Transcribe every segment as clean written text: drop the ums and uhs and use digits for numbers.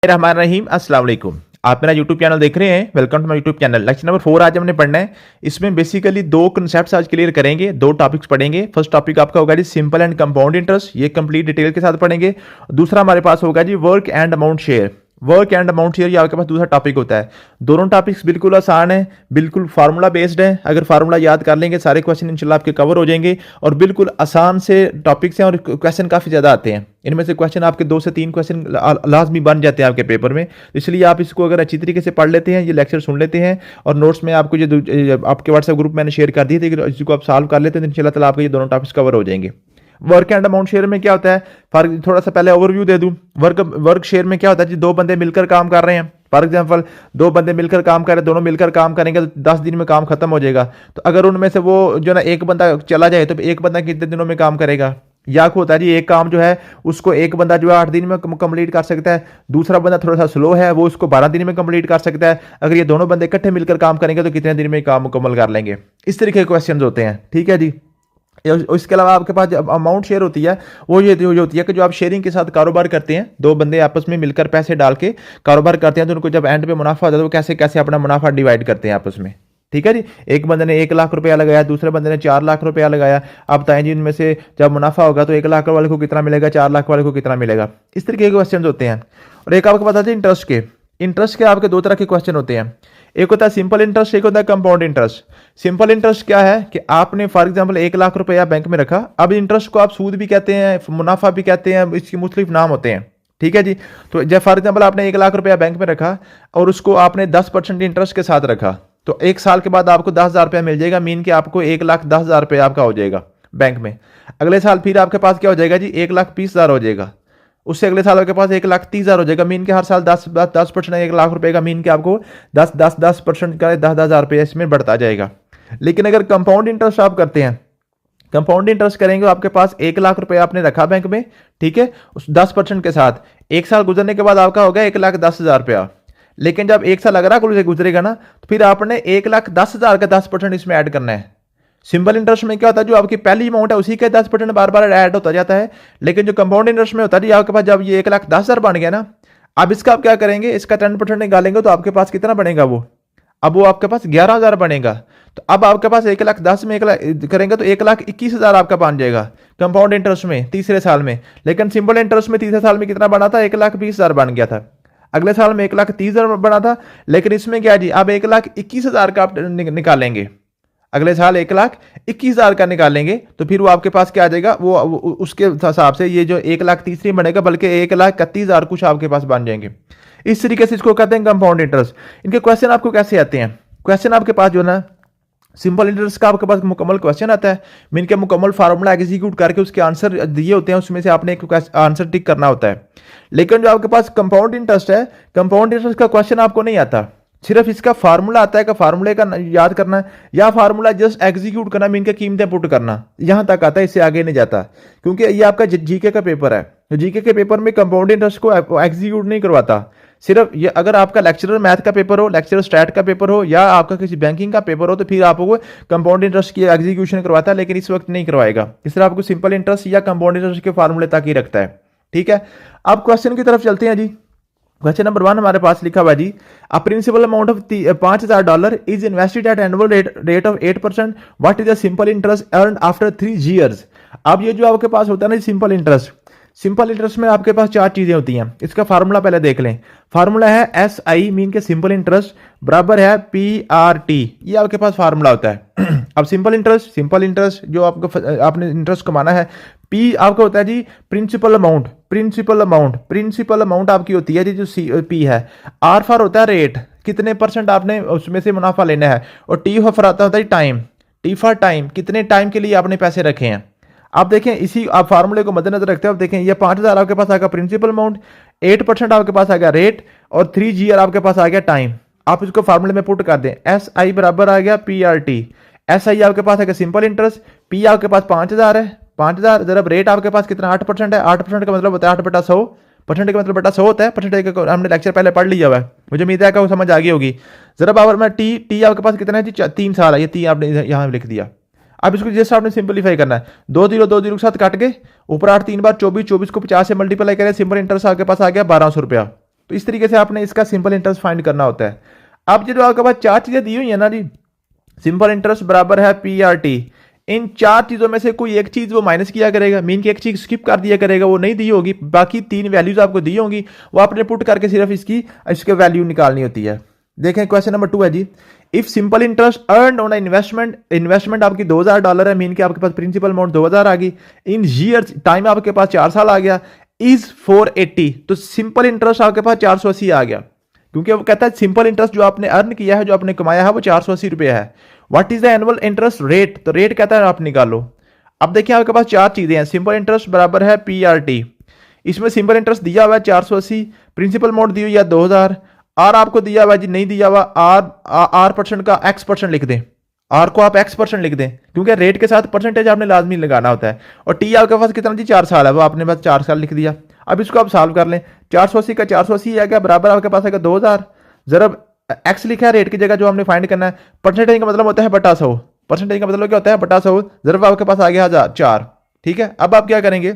रहमान रहीम अस्सलाम वालेकुम। आप मेरा यूट्यूब चैनल देख रहे हैं, welcome to my YouTube channel. Lecture number 4 आज हमने पढ़ना है। इसमें बेसिकली दो कॉन्सेप्ट्स आज क्लियर करेंगे, दो टॉपिक्स पढ़ेंगे। फर्स्ट टॉपिक आपका होगा जी सिंपल एंड कंपाउंड इंटरेस्ट, ये कंप्लीट डिटेल के साथ पढ़ेंगे। दूसरा हमारे पास होगा जी work and amount share. Work and amount share ये आपके पास दूसरा टॉपिक होता है। दोनों टॉपिक्स बिल्कुल आसान है, बिल्कुल फार्मूला बेस्ड है। अगर फार्मूला याद कर लेंगे सारे क्वेश्चन इंशाल्लाह आपके कवर हो जाएंगे और बिल्कुल आसान से टॉपिक्स हैं और क्वेश्चन काफ़ी ज़्यादा आते हैं। इनमें से क्वेश्चन आपके 2 से 3 क्वेश्चन लाजमी बन जाते हैं आपके पेपर में। इसलिए आप इसको अगर अच्छी तरीके से पढ़ लेते हैं, ये लेक्चर सुन लेते हैं और नोट्स में आपको ये आपके व्हाट्सएप ग्रुप मैंने शेयर कर दिए थे, इसको आप सॉल्व कर लेते हैं तो इंशाल्लाह ताला आपके ये दोनों टॉपिक्स कवर हो जाएंगे। वर्क एंड अमाउंट शेयर में क्या होता है, थोड़ा सा पहले ओवरव्यू दे दूं। वर्क शेयर में क्या होता है जी, दो बंदे मिलकर काम कर रहे हैं। फॉर एग्जांपल दो बंदे मिलकर काम कर रहे हैं, दोनों मिलकर काम करेंगे तो 10 दिन में काम खत्म हो जाएगा। तो अगर उनमें से वो जो ना एक बंदा चला जाए तो एक बंदा कितने दिनों में काम करेगा? या होता है जी एक काम जो है उसको एक बंदा जो है 8 दिन में कंप्लीट कर सकता है, दूसरा बंदा थोड़ा सा स्लो है वो उसको 12 दिन में कंप्लीट कर सकता है। अगर ये दोनों बंदे इकट्ठे मिलकर काम करेंगे तो कितने दिन में काम मुकम्मल कर लेंगे? इस तरीके के क्वेश्चन होते हैं, ठीक है जी। इसके अलावा आपके पास जब अमाउंट शेयर होती है वो ये होती है कि जो आप शेयरिंग के साथ कारोबार करते हैं, दो बंदे आपस में मिलकर पैसे डाल के कारोबार करते हैं तो उनको जब एंड पे मुनाफा होता है तो वो कैसे कैसे अपना मुनाफा डिवाइड करते हैं आपस में, ठीक है जी। एक बंदे ने 1 लाख रुपया लगाया, दूसरे बंदे ने 4 लाख रुपया लगाया। आप बताएं जी इनमें से जब मुनाफा होगा तो 1 लाख वाले को कितना मिलेगा, 4 लाख वाले को कितना मिलेगा? इस तरीके के क्वेश्चन होते हैं। और एक आपको पता है इंटरेस्ट के आपके 2 तरह के क्वेश्चन होते हैं। एक होता है सिंपल इंटरेस्ट, एक होता है कंपाउंड इंटरेस्ट। सिंपल इंटरेस्ट क्या है कि आपने फॉर एग्जांपल 1 लाख रुपया बैंक में रखा। अब इंटरेस्ट को आप सूद भी कहते हैं, मुनाफा भी कहते हैं, इसके मुख्तलिफ नाम होते हैं, ठीक है जी। तो जब फॉर एग्जांपल आपने 1 लाख रुपया बैंक में रखा और उसको आपने 10% इंटरेस्ट के साथ रखा तो 1 साल के बाद आपको 10,000 रुपया मिल जाएगा। मीन कि आपको 1,10,000 रुपया आपका हो जाएगा बैंक में। अगले साल फिर आपके पास क्या हो जाएगा जी, 1,20,000 हो जाएगा। उससे अगले साल आपके पास 1,30,000 हो जाएगा। मीन के हर साल 10% 1 लाख रुपए का मीन के आपको 10% का 10,000 रुपये इसमें बढ़ता जाएगा। लेकिन अगर कंपाउंड इंटरेस्ट आप करते हैं, कंपाउंड इंटरेस्ट करेंगे आपके पास 1 लाख रुपए आपने रखा बैंक में, ठीक है, उस 10% के साथ 1 साल गुजरने के बाद आपका होगा 1,10,000 रुपया। लेकिन जब 1 साल अगर गुजरेगा ना तो फिर आपने 1,10,000 का 10% इसमें ऐड करना है। सिंपल इंटरेस्ट में क्या होता है, जो आपकी पहली अमाउंट है उसी के 10% बार बार ऐड होता जाता है। लेकिन जो कंपाउंड इंटरेस्ट में होता है जी आपके पास जब ये 1,10,000 बन गया ना, अब इसका आप क्या करेंगे, इसका 10% निकालेंगे तो आपके पास कितना बनेगा वो, अब वो आपके पास 11,000 बनेगा। तो अब आपके पास 1,10,000 में 1 लाख करेंगे तो 1,21,000 आपका बन जाएगा कंपाउंड इंटरेस्ट में तीसरे साल में। लेकिन सिंपल इंटरेस्ट में तीसरे साल में कितना बना था, 1,20,000 बन गया था। अगले साल में 1,30,000 बना था। लेकिन इसमें क्या जी, अब 1,21,000 का आप निकालेंगे। अगले साल 1,21,000 का निकालेंगे तो फिर वो आपके पास क्या आ जाएगा, वो उसके हिसाब से ये जो 1,30,000 नहीं बनेगा बल्कि 1,31,000 कुछ आपके पास बन जाएंगे। इस तरीके से इसको कहते हैं कंपाउंड इंटरेस्ट। इनके क्वेश्चन आपको कैसे आते हैं? क्वेश्चन आपके पास जो ना सिंपल इंटरेस्ट का आपके पास मुकम्मल क्वेश्चन आता है, मीन के मुकम्मल फार्मूला एग्जीक्यूट करके उसके आंसर दिए होते हैं, उसमें से आपने एक आंसर टिक करना होता है। लेकिन जो आपके पास कंपाउंड इंटरेस्ट है, कंपाउंड इंटरेस्ट का क्वेश्चन आपको नहीं आता, सिर्फ इसका फार्मूला आता है कि फार्मूले का याद करना है या फार्मूला जस्ट एग्जीक्यूट करना, मीन के कीमतें पुट करना, यहां तक आता है, इससे आगे नहीं जाता। क्योंकि ये आपका जीके का पेपर है, जीके के पेपर में कंपाउंड इंटरेस्ट को एग्जीक्यूट नहीं करवाता। सिर्फ ये अगर आपका लेक्चरर मैथ का पेपर हो, लेक्चरर स्टैट का पेपर हो या आपका किसी बैंकिंग का पेपर हो तो फिर आपको कंपाउंड इंटरेस्ट की एग्जीक्यूशन करवाता है, लेकिन इस वक्त नहीं करवाएगा। इस तरह आपको सिंपल इंटरेस्ट या कंपाउंड इंटरेस्ट के फार्मूले तक ही रखता है, ठीक है। अब क्वेश्चन की तरफ चलते हैं जी। क्वेश्चन नंबर 1 हमारे पास लिखा हुआ जी, a principal amount of $5,000 is invested at annual rate of 8%, what is the simple interest earned after 3 years। अब ये जो आपके पास होता है ना सिंपल इंटरेस्ट, सिंपल इंटरेस्ट में आपके पास 4 चीजें होती हैं। इसका फार्मूला पहले देख लें। फार्मूला है SI मीन के सिंपल इंटरेस्ट बराबर है PRT, ये आपके पास फार्मूला होता है। अब सिंपल इंटरेस्ट जो आपको आपने इंटरेस्ट कमाना है, P आपका होता है जी प्रिंसिपल अमाउंट, प्रिंसिपल अमाउंट आपकी होती है जी जो P है। R फॉर होता है रेट, कितने % आपने उसमें से मुनाफा लेना है। और T फॉर आता होता है टाइम, T फॉर टाइम, कितने टाइम के लिए आपने पैसे रखे हैं। आप देखें इसी आप फार्मूले को मद्देनजर रखते हैं, आप देखें ये 5,000 आपके पास आएगा प्रिंसिपल अमाउंट, 8% आपके पास आ गया रेट और 3 year आपके पास आ गया टाइम। आप इसको फार्मूले में पुट कर दें, SI बराबर आ गया PRT। SI आपके पास है सिंपल इंटरेस्ट, P आपके पास 5,000 है, 5,000 जब रेट आपके पास कितना 8% है, 8% का मतलब होता है 8/100%, का मतलब बटा 100 होता है। परसेंटेज का हमने लेक्चर पहले पढ़ लिया हुआ है, मुझे उम्मीद है कि वो समझ आ गई होगी। जरा बाबर में टी आपके पास कितना है जी, 3 साल है, ये 3 आपने यहाँ लिख दिया। अब इसको जैसे आपने सिंपलीफाई करना है, 2 0 के साथ काट के ऊपर 8 3 बार 24 को 50 से मल्टीप्लाई करें, सिंपल इंटरेस्ट आपके पास आ गया 1,200 रुपया। तो इस तरीके से आपने इसका सिंपल इंटरेस्ट फाइंड करना होता है। अब जो आपके पास चार चीजें दी हुई है ना जी, सिंपल इंटरेस्ट बराबर है पी आर टी, इन चार चीजों में से कोई एक चीज वो माइनस किया करेगा, मीन की एक चीज स्किप कर दिया करेगा, वो नहीं दी होगी, बाकी तीन वैल्यूज आपको दी होंगी, वो आपने पुट करके सिर्फ इसके वैल्यू निकालनी होती है। देखें क्वेश्चन नंबर 2 है जी, if simple interest earn on investment आपकी $2000 है, मीन के आपके पास प्रिंसिपल अमाउंट 2000 आ गई, इन ईयर्स टाइम आपके पास 4 साल आ गया, इज 480, तो सिंपल इंटरेस्ट आपके पास 480 आ गया, क्योंकि वो कहता है सिंपल इंटरेस्ट जो आपने अर्न किया है, जो आपने कमाया है, वो 480 रुपए है। What is the annual interest rate, तो रेट कहता है आप निकालो। अब देखिए आपके पास चार चीजें हैं, सिंपल इंटरेस्ट बराबर है पी आर टी, इसमें सिंपल इंटरेस्ट दिया हुआ है 480, प्रिंसिपल अमाउंट दी हुई है 2000, आर आपको दिया हुआ है जी, नहीं दिया हुआ, आर परसेंट का एक्स परसेंट लिख दें, आर को आप एक्स परसेंट लिख दें, क्योंकि रेट के साथ परसेंटेज आपने लाजमी लगाना होता है। और टी आपके पास कितना जी 4 साल है, वो आपने बस 4 साल लिख दिया। अब इसको आप सॉल्व कर लें, 480 का 480 है क्या, बराबर आपके पास आएगा 2000, जरा एक्स लिखा है रेट की जगह, जो हमने फाइंड करना है, परसेंटेज का मतलब होता है बटा 100, परसेंटेज का मतलब क्या होता है बटा 100, जरा आपके पास आ गया 4, ठीक है। अब आप क्या करेंगे,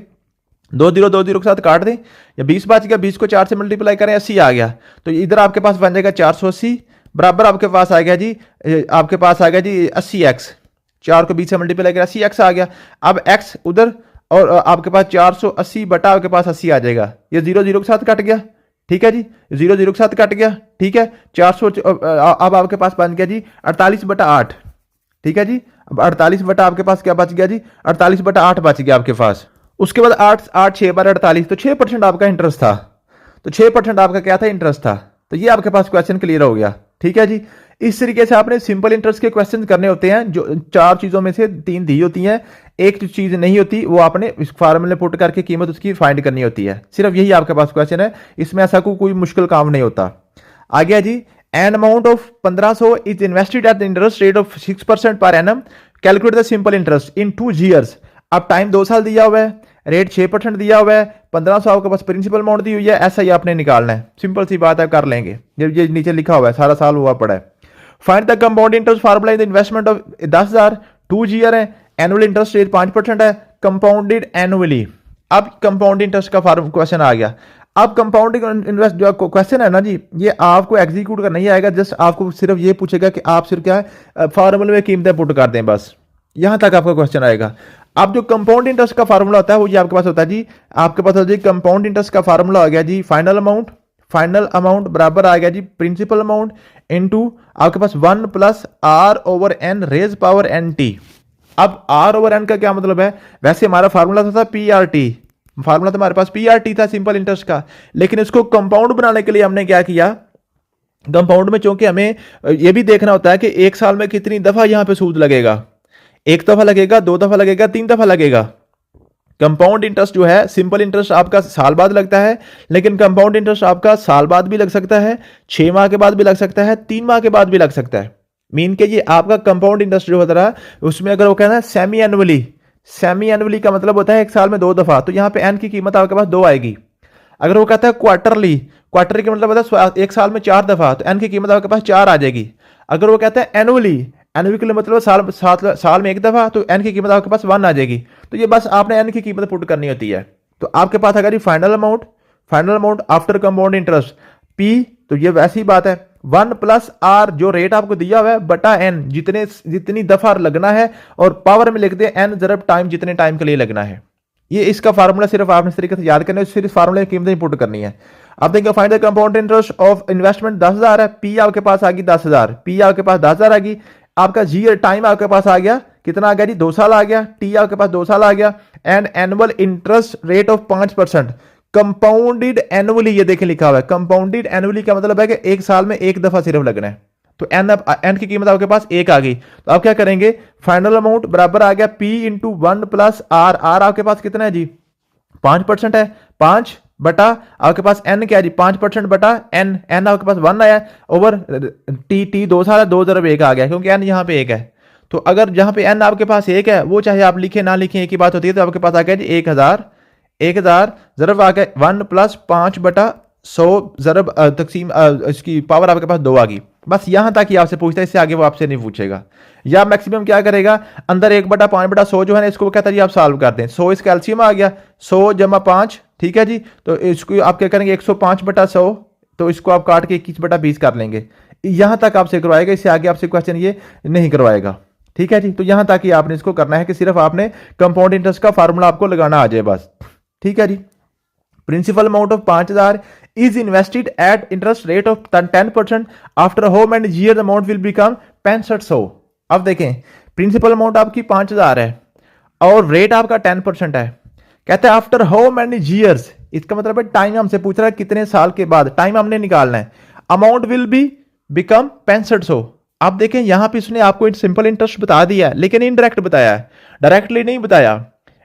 2 0 के साथ काट दें, या 20 बच गया, 20 को 4 से मल्टीप्लाई करें, 80 आ गया, तो इधर आपके पास बन जाएगा 480 बराबर आपके पास आ गया जी, आपके पास आ गया जी 80x, 4 को 20 से मल्टीप्लाई करें 80x आ गया। अब x उधर, और आपके पास 480 बटा आपके पास 80 आ जाएगा, ये 0 0 के साथ कट गया, ठीक है जी, 0 0 के साथ कट गया, ठीक है। 400 अब आपके पास बन गया जी 48 बटा 8, ठीक है जी। अब 48 बटा आपके पास क्या बच गया जी, 48 बटा 8 बच गया आपके पास। उसके बाद 8 6 बार 48, तो 6% आपका इंटरेस्ट था, तो 6% आपका क्या था, इंटरेस्ट था। तो ये आपके पास क्वेश्चन क्लियर हो गया, ठीक है जी। इस तरीके से आपने सिंपल इंटरेस्ट के क्वेश्चन करने होते हैं, जो चार चीजों में से 3 दी होती हैं, एक चीज नहीं होती, वो आपने इस फार्मूले पुट करके कीमत उसकी फाइंड करनी होती है, सिर्फ यही आपके पास क्वेश्चन है, इसमें ऐसा कोई मुश्किल काम नहीं होता। आ गया जी, an amount of 1500 is invested at the interest rate of 6% per annum, calculate the simple interest in 2 years. अब टाइम 2 साल दिया हुआ है, रेट 6% दिया हुआ है, 1500 आपके पास प्रिंसिपल अमाउंट दी हुई है, ऐसा ही आपने निकालना है, सिंपल सी बात है, कर लेंगे, ये नीचे लिखा हुआ है, सारा साल हुआ पड़ा है। Find the compound interest formula in the investment of 10,000, 2 year है, एनुअल इंटरेस्ट रेट 5% है, कंपाउंडेड एनुअली। अब कंपाउंड इंटरेस्ट का क्वेश्चन आ गया। अब कंपाउंडिंग इन्वेस्ट जो क्वेश्चन है ना जी, ये आपको एग्जीक्यूट करना ही आएगा, जस्ट आपको सिर्फ ये पूछेगा कि आप सिर्फ क्या है फार्मूले में कीमतें पुट कर दें, बस यहां तक आपका क्वेश्चन आएगा। अब जो कंपाउंड इंटरेस्ट का फार्मूला होता है वो ये आपके पास होता है जी, आपके पास होता है कंपाउंड इंटरेस्ट का फार्मूला हो गया जी, फाइनल अमाउंट बराबर आ गया जी प्रिंसिपल अमाउंट इनटू आपके पास 1 plus r over n raise power n t. अब आर ओवर एन का क्या मतलब है, वैसे हमारा फार्मूला था पी आर टी, फार्मूला तो हमारे पास पी आर टी था सिंपल इंटरेस्ट का, लेकिन इसको कंपाउंड बनाने के लिए हमने क्या किया, कंपाउंड में चूंकि हमें यह भी देखना होता है कि एक साल में कितनी दफा यहां पे सूद लगेगा, 1 दफा लगेगा, 2 दफा लगेगा, 3 दफा लगेगा। कंपाउंड इंटरेस्ट जो है, सिंपल इंटरेस्ट आपका साल बाद लगता है, लेकिन कंपाउंड इंटरेस्ट आपका साल बाद भी लग सकता है, 6 माह के बाद भी लग सकता है, 3 माह के बाद भी लग सकता है। मीन के ये आपका कंपाउंड इंटरेस्ट जो होता है उसमें अगर वो कहना है सेमी एनुअली का मतलब होता है 1 साल में 2 दफा, तो यहां पे एन की कीमत आपके पास 2 आएगी। अगर वो कहता है क्वार्टरली का मतलब होता है 1 साल में 4 दफा, तो एन की कीमत आपके पास 4 आ जाएगी। अगर वो कहता है एनुअली का मतलब साल में 1 दफा, तो एन की कीमत आपके पास 1 आ जाएगी। तो ये बस आपने एन की कीमत पुट करनी होती है। तो आपके पास अगर final amount after compound interest P, तो ये वैसी बात है 1 प्लस आर जो रेट आपको दिया हुआ है बटा एन, जितनी दफा लगना है, और पावर में लिख दे एन जरब टाइम, जितने टाइम के लिए लगना है। ये इसका फार्मूला सिर्फ आपने इस तरीके से याद करना है, सिर्फ फार्मूले की कीमत पुट करनी है। अब देखिए find the compound interest of investment 10,000 है, पी आपके पास आ गई 10,000, पी आपके पास 10,000 आ गई, आपका जीयर टाइम आपके पास आ गया, कितना आ गया जी 2 साल आ गया, टी आपके पास 2 साल आ गया, and annual interest rate of 5%, compounded annually, ये देखें लिखा हुआ है, कंपाउंडेड एनुअली का मतलब है कि 1 साल में 1 दफा सिर्फ लगना है। तो एन की कीमत आपके पास 1 आ गई, तो आप क्या करेंगे, फाइनल अमाउंट बराबर आ गया पी इंटू 1 प्लस आर आपके पास कितना है जी 5% है, 5 बटा आपके पास एन क्या है जी 5% बटा एन आपके पास 1 आया, ओवर टी 2 साल है, 2 जरब 1 आ गया, क्योंकि एन यहाँ पे 1 है। तो अगर जहां पे एन आपके पास 1 है, वो चाहे आप लिखे ना लिखे एक ही बात होती है, तो आपके पास आ गया जी 1000 जरब आ गया 1 प्लस 5 बटा 100 जरब तकसीम इसकी पावर आपके पास 2 आ गई। बस यहां तक ही आपसे पूछता है, इससे आगे वो आपसे नहीं पूछेगा। या मैक्सिमम क्या करेगा, अंदर 1 बटा 5 बटा 100 जो है ना, इसको कहता है जी आप सॉल्व कर दें, 100 इसका एलसीएम आ गया, 100 जमा 5, ठीक है जी। तो इसको आप क्या करेंगे 105 बटा 100, तो इसको आप काट के 21/20 कर लेंगे। यहां तक आपसे करवाएगा, इससे आगे आपसे क्वेश्चन ये नहीं करवाएगा। ठीक है जी, तो यहां तक ही आपने इसको करना है कि सिर्फ आपने कंपाउंड इंटरेस्ट का फार्मूला आपको लगाना आ जाए बस। ठीक है जी। Principal amount of 5,000 is invested at interest rate of 10% after home and year amount will become 6500। अब देखें, प्रिंसिपल अमाउंट आपकी 5,000 है और रेट आपका 10% है। कहते हैं आफ्टर होम एंड ईयर्स, इसका मतलब है टाइम हमसे पूछ रहा है कितने साल के बाद, टाइम हमने निकालना है। Amount will be become 6500। आप देखें यहां पे इसने आपको सिंपल इंटरेस्ट बता दिया है, लेकिन इनडायरेक्ट बताया है, डायरेक्टली नहीं बताया।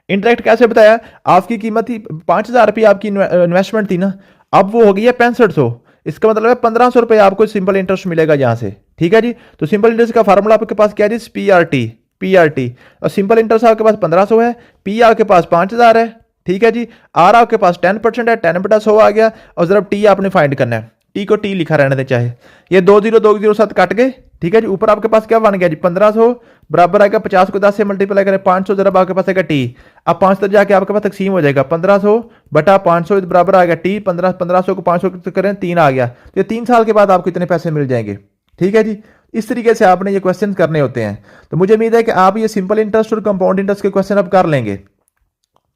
इनडायरेक्ट कैसे बताया? आपकी कीमत थी 5,000 रुपये, आपकी इन्वेस्टमेंट थी ना, अब वो हो गई है 6500। इसका मतलब है 1500 रुपये आपको सिंपल इंटरेस्ट मिलेगा यहां से। ठीक है जी, तो सिंपल इंटरेस्ट का फार्मूला आपके पास क्या है जी? पीआरटी। और सिंपल इंटरेस्ट आपके पास 1500 है, पी आपके पास 5000 है। ठीक है जी, आर आपके पास 10% है, 10/100 आ गया। और जरा टी आपने फाइंड करना है, टी को टी लिखा रहने दे चाहे। ये 2 0 कट गए। ठीक है जी, ऊपर आपके पास क्या बन गया जी? 1500 बराबर आएगा 50 को 10 से मल्टीप्लाई करें 500, जरा आपके पास आएगा टी। अब 5 तक जाके आपके पास तकसीम हो जाएगा 1500 बटा 500 बराबर आएगा टी। 1500 को 500 करें 3 आ गया। तो ये 3 साल के बाद आपको इतने पैसे मिल जाएंगे। ठीक है जी, इस तरीके से आपने ये क्वेश्चन करने होते हैं। तो मुझे उम्मीद है कि आप ये सिंपल इंटरेस्ट और कंपाउंड इंटरेस्ट के क्वेश्चन अब कर लेंगे।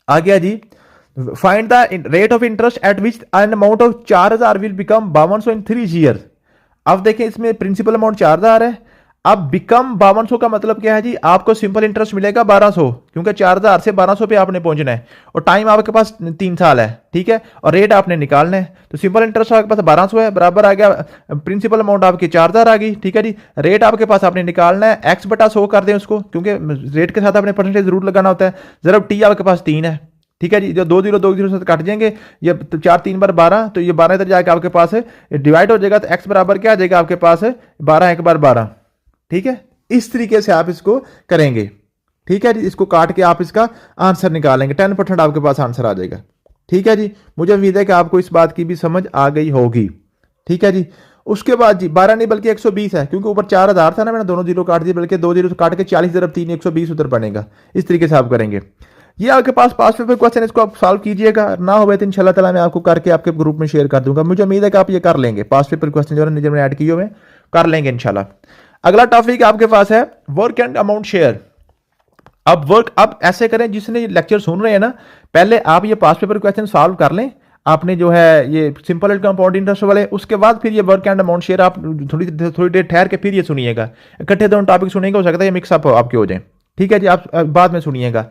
आ गया जी, find the rate of interest at which an amount of 4,000 will become 5200 in 3 year. अब देखें इसमें प्रिंसिपल अमाउंट 4,000 है, अब बिकम 5200 का मतलब क्या है जी? आपको सिंपल इंटरेस्ट मिलेगा 1200, क्योंकि 4,000 से 1200 पे आपने पहुंचना है और टाइम आपके पास 3 साल है। ठीक है, और रेट आपने निकालना है। तो सिंपल इंटरेस्ट आपके पास 1200 है, बराबर आ गया प्रिंसिपल अमाउंट आपकी 4,000 आ गई। ठीक है जी, रेट आपके पास आपने निकालना है, x/100 कर दें उसको, क्योंकि रेट के साथ आपने परसेंटेज जरूर लगाना होता है। जरा टी आपके पास 3 है। ठीक है जी, जो 2 0 से कट जाएंगे, ये 4 3 बार 12, तो ये 12 इधर जाके आपके पास है डिवाइड हो जाएगा, तो x बराबर क्या आ जाएगा आपके पास है 12 1 बार 12। ठीक है, इस तरीके से आप इसको करेंगे। ठीक है जी, इसको काट के आप इसका आंसर निकालेंगे, 10% आपके पास आंसर आ जाएगा। ठीक है जी, मुझे उम्मीद है कि आपको इस बात की भी समझ आ गई होगी। ठीक है जी, उसके बाद जी 12 नहीं बल्कि 120 है, क्योंकि ऊपर 4,000 था ना, मैंने दोनों जीरो काट दिए, बल्कि 2 0 काट के 40 × 3 120 उधर बनेगा। इस तरीके से आप करेंगे। ये आपके पास पास पेपर क्वेश्चन, इसको आप सॉल्व कीजिएगा, ना हो तो इंशाल्लाह ताला मैं आपको करके आपके ग्रुप में शेयर कर दूंगा। मुझे उम्मीद है कि आप ये कर लेंगे, पास पेपर क्वेश्चन जो मैंने ऐड किए हुए कर लेंगे इंशाल्लाह। अगला टॉपिक आपके पास है वर्क एंड अमाउंट शेयर। अब वर्क, अब ऐसे करें, जिसने लेक्चर सुन रहे हैं ना, पहले आप ये पास पेपर क्वेश्चन सॉल्व कर लें आपने, जो है ये सिंपल एंड कंपाउंड इंटरेस्ट वाले। उसके बाद फिर ये वर्क एंड अमाउंट शेयर आप थोड़ी देर ठहर के फिर ये सुनिएगा। इकट्ठे दोनों टॉपिक सुनेंगे, हो सकता है ये मिक्सअप आपके हो जाए। ठीक है जी, आप बाद में सुनिएगा।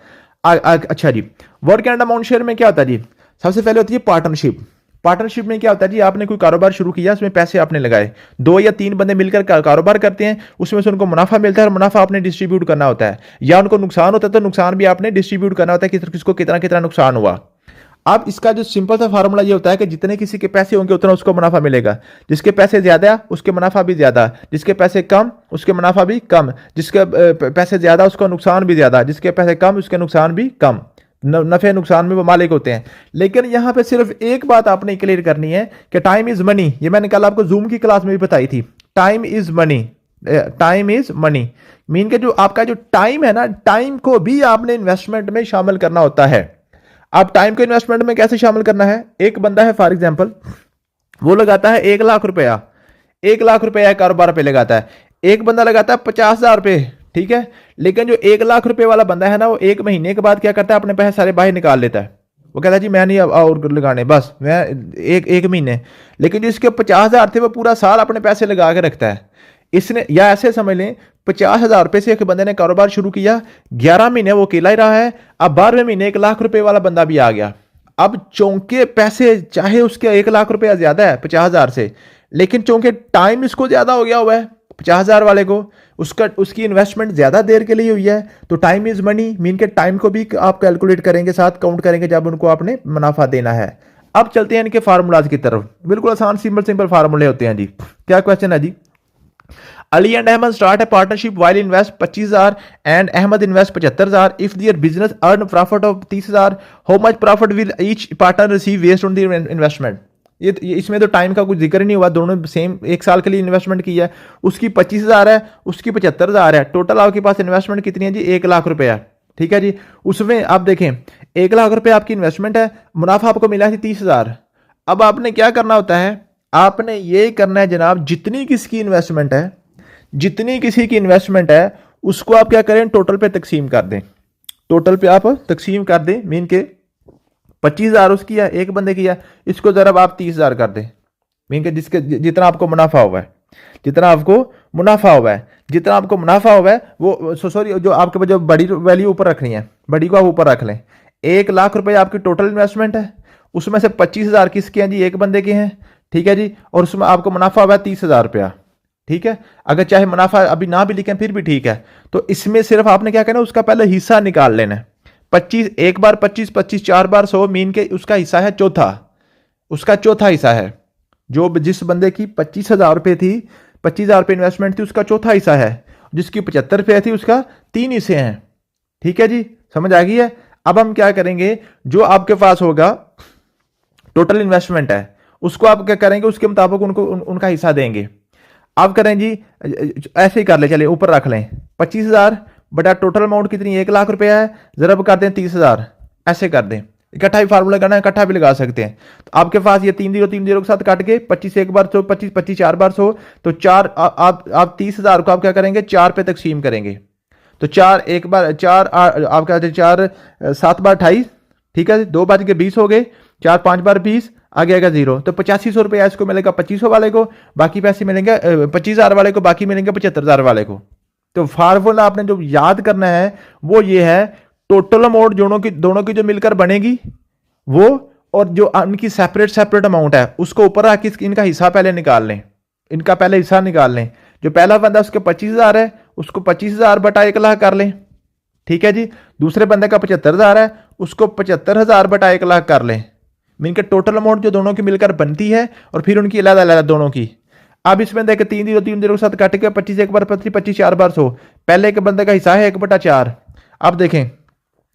अच्छा जी, वर्क एंड अमाउंट शेयर में क्या होता है जी? सबसे पहले होती है पार्टनरशिप। पार्टनरशिप में क्या होता है जी? आपने कोई कारोबार शुरू किया, उसमें पैसे आपने लगाए, 2 या 3 बंदे मिलकर कारोबार करते हैं, उसमें से उनको मुनाफा मिलता है और मुनाफा आपने डिस्ट्रीब्यूट करना होता है, या उनको नुकसान होता है तो नुकसान भी आपने डिस्ट्रीब्यूट करना होता है कि किसको कितना कितना नुकसान हुआ। अब इसका जो सिंपल सा फार्मूला ये होता है कि जितने किसी के पैसे होंगे उतना उसको मुनाफा मिलेगा। जिसके पैसे ज्यादा उसके मुनाफा भी ज्यादा, जिसके पैसे कम उसके मुनाफा भी कम, जिसके पैसे ज्यादा उसका नुकसान भी ज्यादा, जिसके पैसे कम उसके नुकसान भी कम। नफे नुकसान में वो मालिक होते हैं। लेकिन यहां पे सिर्फ एक बात आपने क्लियर करनी है कि टाइम इज मनी। ये मैंने कल आपको जूम की क्लास में भी बताई थी, time is money. Time is money mean के जो आपका जो टाइम है ना, टाइम को भी आपने इन्वेस्टमेंट में शामिल करना होता है। अब टाइम को इन्वेस्टमेंट में कैसे शामिल करना है? एक बंदा है फॉर एग्जांपल, वो लगाता है 1 लाख रुपया, 1 लाख रुपया कारोबार पे लगाता है। एक बंदा लगाता है 50,000 रुपये, ठीक है। लेकिन जो 1 लाख रुपए वाला बंदा है ना, वो 1 महीने के बाद क्या करता है? अपने पैसे सारे बाहर निकाल लेता है। वो कहता है जी मैं नहीं अब और लगाने, बस मैं एक महीने। लेकिन जो इसके 50,000 थे वो पूरा साल अपने पैसे लगा के रखता है। इसने, या ऐसे समझ लें 50,000 रुपए से एक बंदे ने कारोबार शुरू किया, 11 महीने वो अकेला ही रहा है। अब 12वें महीने 1 लाख रुपए वाला बंदा भी आ गया। अब चौंके पैसे, चाहे उसके 1 लाख रुपया ज्यादा है 50,000 से, लेकिन चौंके टाइम इसको ज्यादा हो गया हुआ है 50,000 वाले को, उसकी इन्वेस्टमेंट ज्यादा देर के लिए हुई है। तो टाइम इज मनी मीन के टाइम को भी आप कैलकुलेट करेंगे, साथ काउंट करेंगे जब उनको आपने मुनाफा देना है। अब चलते हैं इनके फार्मूलाज की तरफ। बिल्कुल आसान सिंपल फार्मूले होते हैं जी। क्या क्वेश्चन है जी? Ali and Ahmed start a partnership while invest 25,000 and Ahmed invest 75,000. If their business earn profit of 30,000, how much profit will each partner receive based on their investment? ये इसमें तो टाइम का कुछ जिक्र नहीं हुआ, दोनों सेम 1 साल के लिए इन्वेस्टमेंट की है। उसकी 25,000 है, उसकी 75,000 है। टोटल आपके पास इन्वेस्टमेंट कितनी है जी? 1 लाख रुपया, ठीक है जी। उसमें आप देखें 1 लाख रुपए आपकी इन्वेस्टमेंट है, मुनाफा आपको मिला है 30,000। अब आपने क्या करना होता है? आपने ये करना है जनाब, जितनी किसी की इन्वेस्टमेंट है, जितनी किसी की इन्वेस्टमेंट है उसको आप क्या करें, टोटल पे तकसीम कर दें। टोटल पे आप तकसीम कर दें, मीन के 25,000 उसकी है, एक बंदे की है, इसको जरा आप 30,000 कर दें। मीन के जिसके जितना आपको मुनाफा हुआ है, जितना आपको मुनाफा हुआ है, जितना आपको मुनाफा हुआ है वो सॉरी, जो आपके पास जो बड़ी वैल्यू ऊपर रखनी है, बड़ी को आप ऊपर रख लें। 1 लाख रुपए आपकी टोटल इन्वेस्टमेंट है, उसमें से 25,000 किसके हैं जी, एक बंदे के हैं, ठीक है जी। और उसमें आपको मुनाफा हुआ है 30,000 रुपया, ठीक है। अगर चाहे मुनाफा अभी ना भी लिखें फिर भी ठीक है। तो इसमें सिर्फ आपने क्या करना है, उसका पहले हिस्सा निकाल लेना है। 25, एक बार 25, 25 4 बार 100, मीन के उसका हिस्सा है चौथा, उसका चौथा हिस्सा है। जो जिस बंदे की 25,000 रुपये थी, 25,000 रुपये इन्वेस्टमेंट थी, उसका चौथा हिस्सा है। जिसकी 75 रुपये थी उसका 3 हिस्से हैं, ठीक है जी, समझ आ गई है। अब हम क्या करेंगे, जो आपके पास होगा टोटल इन्वेस्टमेंट है उसको आप क्या करेंगे, उसके मुताबिक उनको उनका हिस्सा देंगे। आप करें जी, ऐसे ही कर ले, चलिए ऊपर रख लें 25,000 बटा टोटल अमाउंट कितनी, 1 लाख रुपया है, जरा कर दें 30,000, ऐसे कर दें। इकट्ठा ही फार्मूला करना है, इकट्ठा भी लगा सकते हैं। तो आपके पास ये 3 0 के साथ काट के 25 एक बार 100, 25 25 4 बार 100, तो चार आप 30,000 को आप क्या करेंगे, 4 पे तकसीम करेंगे। तो 4 एक बार 4 आप क्या 4 7 बार 28, ठीक है, 2 बज के 20 हो गए, 4 5 बार 20, आगे आएगा 0। तो 8500 रुपया इसको मिलेगा 2500 वाले को, बाकी पैसे मिलेंगे 25,000 वाले को, बाकी मिलेंगे 75,000 वाले को। तो फार्मूला आपने जो याद करना है वो ये है, टोटल अमाउंट दोनों की जो मिलकर बनेगी वो, और जो उनकी सेपरेट सेपरेट अमाउंट है उसको ऊपर आके इनका हिस्सा पहले निकाल लें, इनका पहले हिस्सा निकाल लें। जो पहला बंदा उसके 25,000 है, उसको 25,000 बटा 1 लाख कर लें, ठीक है जी। दूसरे बंदे का 75,000 है, उसको 75,000 बटा 1 लाख कर लें। मीन के टोटल अमाउंट जो दोनों की मिलकर बनती है, और फिर उनकी अलग अलग दोनों की। अब इसमें देखें 3 0 के साथ काट के 25 एक बार 25 25 4 बार 100, पहले के बंदे का हिस्सा है 1/4। अब देखें,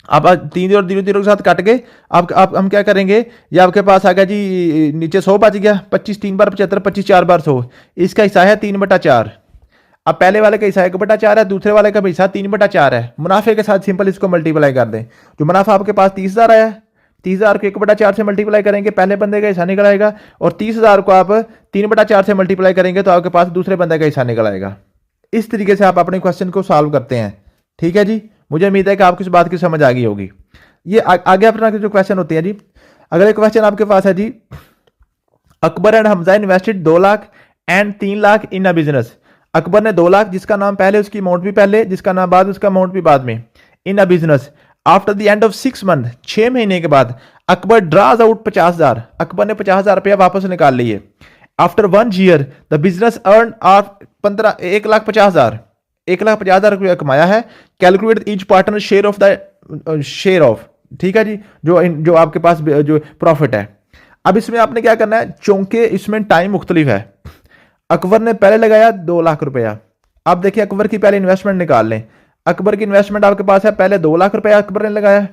अब 3 0 के साथ काट के अब हम क्या करेंगे, ये आपके पास आ गया जी, नीचे 100 बच गया, 25 3 बार 75, 25 4 बार 100, इसका हिस्सा है 3/4। अब पहले वाले का हिस्सा 1/4 है, दूसरे वाले का भी हिस्सा 3/4 है। मुनाफे के साथ सिंपल इसको मल्टीप्लाई कर दें। जो मुनाफा आपके पास 30,000 आया है, 30,000 को 1/4 से मल्टीप्लाई करेंगे, पहले बंदे का हिस्सा निकल आएगा, और 30,000 को आप 3/4 से मल्टीप्लाई करेंगे तो आपके पास दूसरे बंदे का हिस्सा निकल आएगा। इस तरीके से आप अपने क्वेश्चन को सॉल्व करते हैं, ठीक है जी। मुझे उम्मीद है कि आपको इस बात की समझ आ गई होगी। ये आगे अपना जो क्वेश्चन होते हैं जी, अगले क्वेश्चन आपके पास है जी, Akbar and Hamza invested 2 lakh and 3 lakh in a business. Akbar ने 2 लाख, जिसका नाम पहले उसकी अमाउंट भी पहले, जिसका नाम बाद उसका अमाउंट भी बाद में, in a business. After the end of 6 month, 6 महीने के बाद, अकबर ड्राज आउट 50,000, अकबर ने 50,000 रुपया वापस निकाल लिए। After 1 year the business earn r 1,50,000, 1,50,000 रुपया कमाया है। Calculate each partner share of the share of, ठीक है जी, जो आपके पास जो प्रॉफिट है। अब इसमें आपने क्या करना है, चूंकि इसमें टाइम मुख्तलिफ है, अकबर ने पहले लगाया 2 लाख रुपया। अब देखिए अकबर की पहले इन्वेस्टमेंट निकाल लें। अकबर की इन्वेस्टमेंट आपके पास है, पहले 2 लाख रुपया अकबर ने लगाया,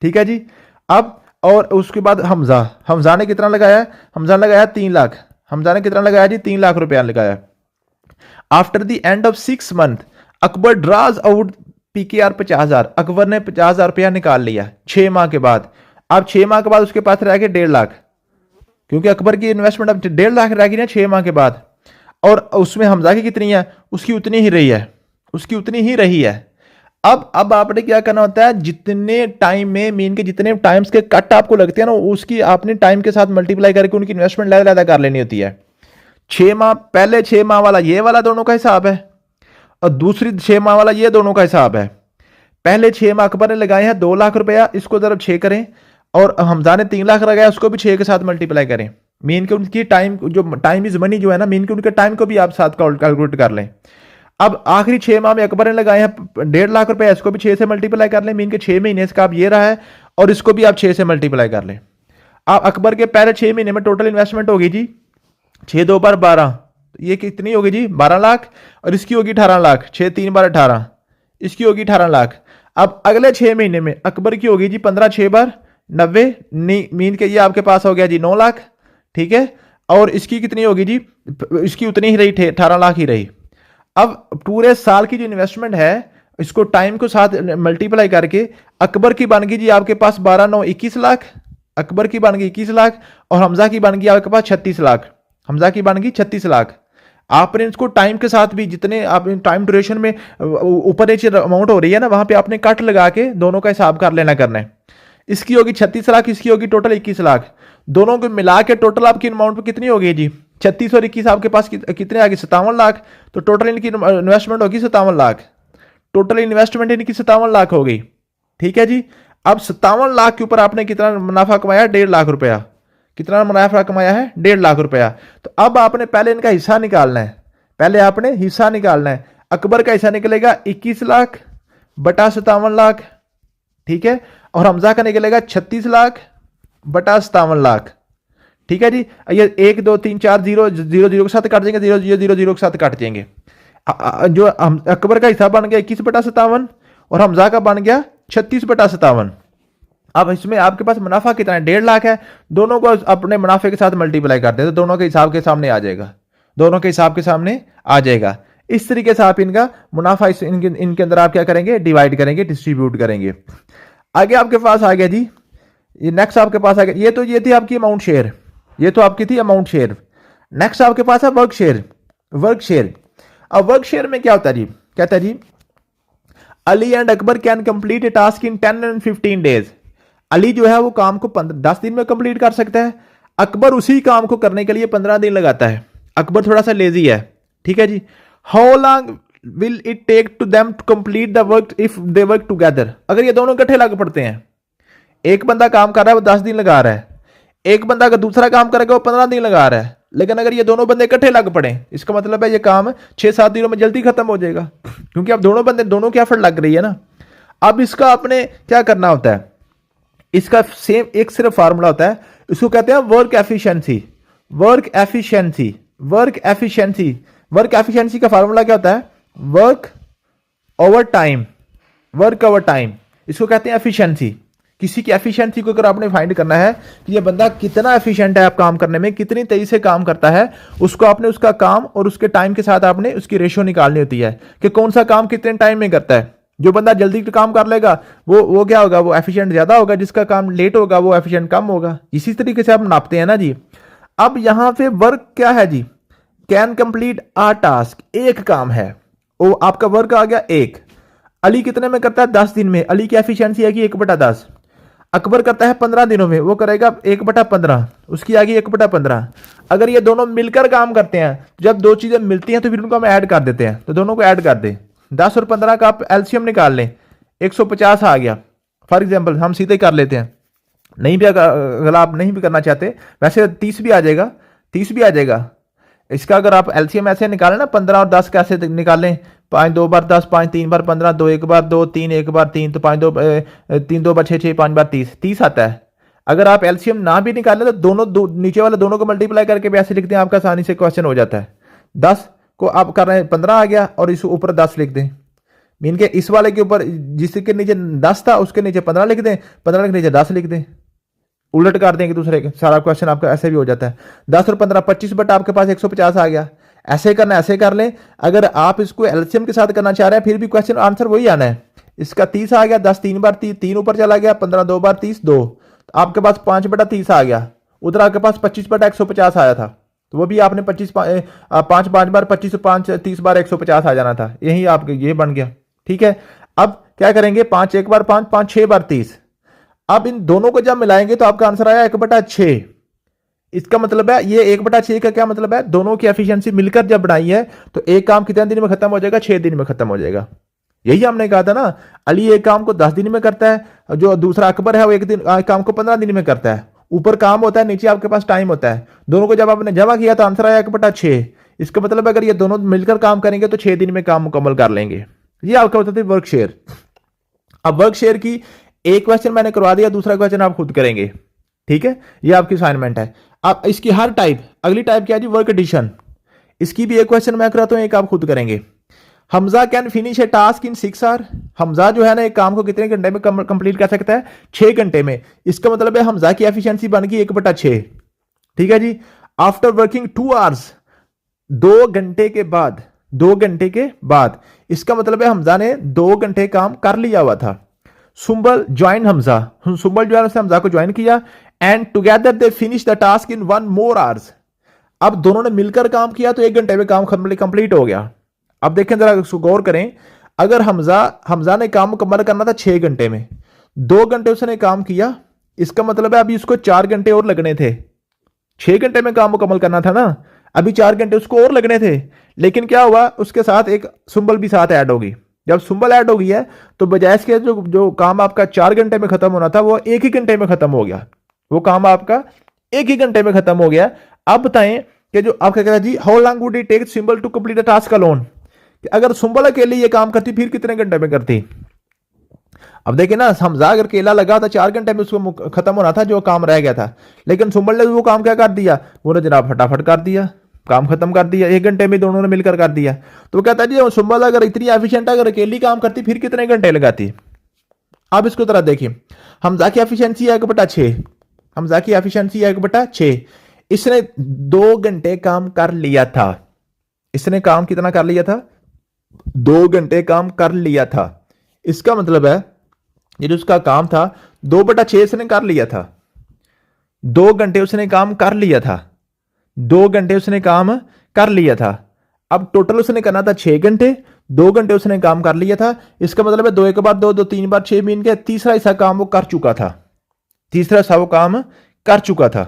ठीक है जी। अब और उसके बाद हमजा ने कितना लगाया, हमजा ने लगाया 3 लाख, हमजा ने कितना लगाया जी, 3 लाख रुपया लगाया। After the end of 6 month Akbar draws out PKR 50,000, Akbar ने 50,000 रुपया निकाल लिया 6 माह के बाद। अब 6 माह के बाद उसके पास रह गए 1.5 लाख, क्योंकि अकबर की इन्वेस्टमेंट अब 1.5 लाख रह गई ना 6 माह के बाद। और उसमें हमजा की कितनी है, उसकी उतनी ही रही है, उसकी उतनी ही रही है। अब आपने क्या करना होता है, जितने टाइम में, मीन के जितने टाइम्स के कट आपको लगते हैं ना, उसकी आपने टाइम के साथ मल्टीप्लाई करके उनकी इन्वेस्टमेंट लहदा कर लेनी होती है। 6 माह, पहले 6 माह वाला ये वाला दोनों का हिसाब है, और दूसरी 6 माह वाला ये दोनों का हिसाब है। पहले 6 माह अकबर ने लगाए हैं 2 लाख रुपया, इसको जरा 6 करें, और हमजा ने 3 लाख लगाया, उसको भी 6 के साथ मल्टीप्लाई करें। मीन के उनकी टाइम, जो टाइम इज मनी जो है ना, मीन के उनके टाइम को भी आप साथ कैलकुलेट कर लें। अब आखिरी 6 माह में अकबर ने लगाए हैं 1.5 लाख रुपए, इसको भी 6 से मल्टीप्लाई कर लें। मीन के 6 महीने इसका आप ये रहा है, और इसको भी आप 6 से मल्टीप्लाई कर लें। अब अकबर के पहले 6 महीने में टोटल इन्वेस्टमेंट होगी जी 6 2 बार 12, ये कितनी होगी जी 12 लाख, और इसकी होगी 18 लाख, 6 3 बार 18, इसकी होगी 18 लाख। अब अगले 6 महीने में अकबर की होगी जी 15 6 बार 90, मीन के ये आपके पास हो गया जी 9 लाख, ठीक है। और इसकी कितनी होगी जी, इसकी उतनी ही रही, 18 लाख ही रही। अब पूरे साल की जो इन्वेस्टमेंट है, इसको टाइम को साथ मल्टीप्लाई करके अकबर की बन गई जी आपके पास 12 9 21 लाख, अकबर की बन गई 21 लाख, और हमजा की बन गई आपके पास 36 लाख। हमजा की बन गई 36 लाख। आपने इसको टाइम के साथ भी जितने आप टाइम ड्यूरेशन में ऊपर नीचे अमाउंट हो रही है ना, वहां पे आपने कट लगा के दोनों का हिसाब कर लेना करना है। इसकी होगी 36 लाख, इसकी होगी टोटल 21 लाख। दोनों को मिला के टोटल आपकी अमाउंट कितनी होगी जी? 36 और 21 आपके पास कितने आ गए? 57 लाख। तो टोटल इनकी इन्वेस्टमेंट होगी 57 लाख। टोटल इन्वेस्टमेंट इनकी 57 लाख हो गई। ठीक है जी। अब 57 लाख के ऊपर आपने कितना मुनाफा कमाया? 1.5 लाख रुपया। कितना मुनाफा कमाया है? 1.5 लाख रुपया। तो अब आपने पहले इनका हिस्सा निकालना है। पहले आपने हिस्सा निकालना है। अकबर का हिस्सा निकलेगा 21 लाख बटा 57 लाख। ठीक है। और हमजा का निकलेगा 36 लाख बटा 57 लाख। ठीक है जी। ये 1 2 3 4 0 0 0 के साथ काट जाएंगे, 0 0 0 0 के साथ काट जाएंगे। जो अकबर का हिस्सा बन गया 21 बटा 57 और हमजा का बन गया 36 बटा 57। अब इसमें आपके पास मुनाफा कितना है? 1.5 लाख है। दोनों को अपने मुनाफे के साथ मल्टीप्लाई कर दे तो दोनों के हिसाब के सामने आ जाएगा। दोनों के हिसाब के सामने आ जाएगा। इस तरीके से आप इनका मुनाफा इनके अंदर आप क्या करेंगे? डिवाइड करेंगे, डिस्ट्रीब्यूट करेंगे। आगे आपके पास आ गया जी, ये नेक्स्ट आपके पास आ गया, ये थी आपकी अमाउंट शेयर। ये तो आपकी थी अमाउंट शेयर। नेक्स्ट आपके पास है वर्क शेयर। Work share. अब वर्क शेयर में क्या होता है जी? कहता है जी, Ali and Akbar can complete a task in 10 and 15 days. अली जो है वो काम को 10 दिन में कंप्लीट कर सकता है। अकबर उसी काम को करने के लिए 15 दिन लगाता है। अकबर थोड़ा सा लेजी है। ठीक है जी। How long will it take to them to complete the work if they work together. अगर ये दोनों इकट्ठे लग पड़ते हैं, एक बंदा काम कर रहा है वो 10 दिन लगा रहा है, एक बंदा अगर दूसरा काम करेगा वो 15 दिन लगा रहा है, लेकिन अगर ये दोनों बंदे इकट्ठे लग पड़े, इसका मतलब है ये काम 6-7 दिनों में जल्दी खत्म हो जाएगा, क्योंकि अब दोनों की एफर्ट लग रही है ना। अब इसका आपने क्या करना होता है? इसका सेम एक सिर्फ फार्मूला होता है, इसको कहते हैं work efficiency. Work efficiency. Work efficiency. Work efficiency का फार्मूला क्या होता है? Work over time. Work over time, इसको कहते हैं एफिशिएंसी। किसी की एफिशिएंसी को अगर आपने फाइंड करना है कि ये बंदा कितना एफिशिएंट है आप काम करने में, कितनी तेजी से काम करता है, उसको आपने उसका काम और उसके टाइम के साथ आपने उसकी रेशियो निकालनी होती है कि कौन सा काम कितने टाइम में करता है। जो बंदा जल्दी काम कर लेगा वो क्या होगा? वो एफिशिएंट ज्यादा होगा। जिसका काम लेट होगा वो एफिशिएंट कम होगा। इसी तरीके से आप नापते हैं ना जी। अब यहां पे वर्क क्या है जी? Can complete a task. एक काम है, वो आपका वर्क आ गया 1। अली कितने में करता है? 10 दिन में। अली की एफिशिएंसी है कि 1/10। अकबर करता है 15 दिनों में, वो करेगा 1/15। उसकी आ गई 1/15। अगर ये दोनों मिलकर काम करते हैं, जब दो चीजें मिलती हैं तो फिर उनको हम ऐड कर देते हैं। तो दोनों को ऐड कर दे। 10 और 15 का आप एलसीएम निकाल लें, 150 आ गया। फॉर एग्जाम्पल हम सीधे कर लेते हैं, नहीं भी अगर आप नहीं भी करना चाहते, वैसे 30 भी आ जाएगा। 30 भी आ जाएगा। इसका अगर आप एलसीएम ऐसे निकालें ना, 15 और 10 कैसे निकालें? 5 2 बार 10, 5 3 बार 15, 2 1 बार 2, 3 1 बार 3, तो 5 2 3 2 बार 6 6, 5 बार 30 30 आता है। अगर आप एलसीएम ना भी निकालें तो दोनों नीचे वाले दोनों को मल्टीप्लाई करके भी ऐसे लिखते हैं, आपका आसानी से क्वेश्चन हो जाता है। 10 को आप कर रहे हैं 15 आ गया और इस ऊपर 10 लिख दें। मीन के इस वाले के ऊपर जिसके नीचे 10 था उसके नीचे 15 लिख दें, 15 के नीचे 10 लिख दें, उलट कर देंगे दूसरे के। सारा क्वेश्चन आपका ऐसे भी हो जाता है। 10 और 15 25 बट आपके पास 150 आ गया। ऐसे करना, ऐसे कर लें। अगर आप इसको एलसीएम के साथ करना चाह रहे हैं फिर भी क्वेश्चन आंसर वही आना है। इसका 30 आ गया, 10 3 बार 3 ऊपर चला गया, 15 2 बार 30 2, तो आपके पास 5/30 आ गया। उधर आपके पास 25/150 आया था, तो वो भी आपने 5 5 बार 25 5 30 बार 150 आ जाना था। यही आपके ये बन गया। ठीक है। अब क्या करेंगे? 5 1 बार 5 5 6 बार 30। अब इन दोनों को जब मिलाएंगे तो आपका आंसर आया 1/6। इसका मतलब है ये 1/6 का क्या मतलब है? दोनों की एफिशिएंसी मिलकर जब बनाई है तो एक काम कितने दिन में खत्म हो जाएगा? 6 दिन में खत्म हो जाएगा। यही हमने कहा था ना, अली एक काम को 10 दिन में करता है, जो दूसरा अकबर है वो एक काम को 15 दिन में करता है। ऊपर काम होता है, नीचे आपके पास टाइम होता है। दोनों को जब आपने जमा किया तो आंसर आया 1/6। इसका मतलब अगर ये दोनों मिलकर काम करेंगे तो 6 दिन में काम मुकम्मल कर लेंगे। ये आपका होता है वर्क शेयर। अब वर्क शेयर की एक क्वेश्चन मैंने करवा दिया, दूसरा क्वेश्चन आप खुद करेंगे। ठीक है। ये आपकी असाइनमेंट है। आप इसकी हर टाइप, अगली टाइप क्या है जी? Work addition. इसकी भी एक क्वेश्चन मैं कराता हूं, एक आप खुद करेंगे। Hamza can finish a task in 6 hour. Hamza जो है ना एक काम को कितने घंटे में कंप्लीट कर सकता है? 6 घंटे में। इसका मतलब है हमजा की एफिशिएंसी बन गई 1/6। ठीक है जी। आफ्टर वर्किंग 2 आवर्स, 2 घंटे के बाद, 2 घंटे के बाद, इसका मतलब है हमजा ने 2 घंटे काम कर लिया हुआ था। सुंबल ज्वाइन हमजा, सुंबल जो है उसने हमजा को ज्वाइन किया, and together they finish the task in 1 more hours. अब दोनों ने मिलकर काम किया तो 1 घंटे में काम कंप्लीट हो गया। अब देखें जरा, गौर करें, अगर हमजा ने काम मुकम्मल करना था 6 घंटे में, 2 घंटे उसने काम किया, इसका मतलब है अभी उसको 4 घंटे और लगने थे। 6 घंटे में काम मुकम्मल करना था ना, अभी 4 घंटे उसको और लगने थे। लेकिन क्या हुआ, उसके साथ एक सुंबल भी साथ ऐड होगी। जब सुंबल ऐड हो गई है तो बजाय इसके जो जो काम आपका 4 घंटे में खत्म होना था वो 1 ही घंटे में खत्म हो गया। वो काम आपका 1 ही घंटे में खत्म हो गया। अब बताएं कि जो आपका कहता जी, how long would it take Sumbal to complete the task alone, अगर सुंबल अकेले ये काम करती फिर कितने घंटे में करती। अब देखिए ना, हमजा अगर केला लगा था 4 घंटे में उसको खत्म होना था जो काम रह गया था, लेकिन सुंबल ने वो काम क्या कर दिया, वो ने जनाब फटाफट कर दिया, काम खत्म कर दिया, 1 घंटे में दोनों ने मिलकर कर दिया। तो वो कहता है जी सुंबल अगर इतनी एफिशिएंट अगर अकेली काम करती फिर कितने घंटे लगाती। अब इसको तरह देखिए, हमजा की एफिशिएंसी है 1/6, हमजा की एफिशिएंसी है 1/6, इसने 2 घंटे काम कर लिया था। इसने काम कितना कर लिया था, 2 घंटे काम कर लिया था। इसका मतलब है ये जो उसका काम था 2/6 इसने कर लिया था। 2 घंटे उसने काम कर लिया था, 2 घंटे उसने काम कर लिया था। अब टोटल उसने करना था 6 घंटे, 2 घंटे उसने काम कर लिया था। इसका मतलब है 2 एक बार 2, 2 3 बार 6 मीन के तीसरा हिस्सा काम वो कर चुका था, तीसरा हिस्सा वो काम कर चुका था।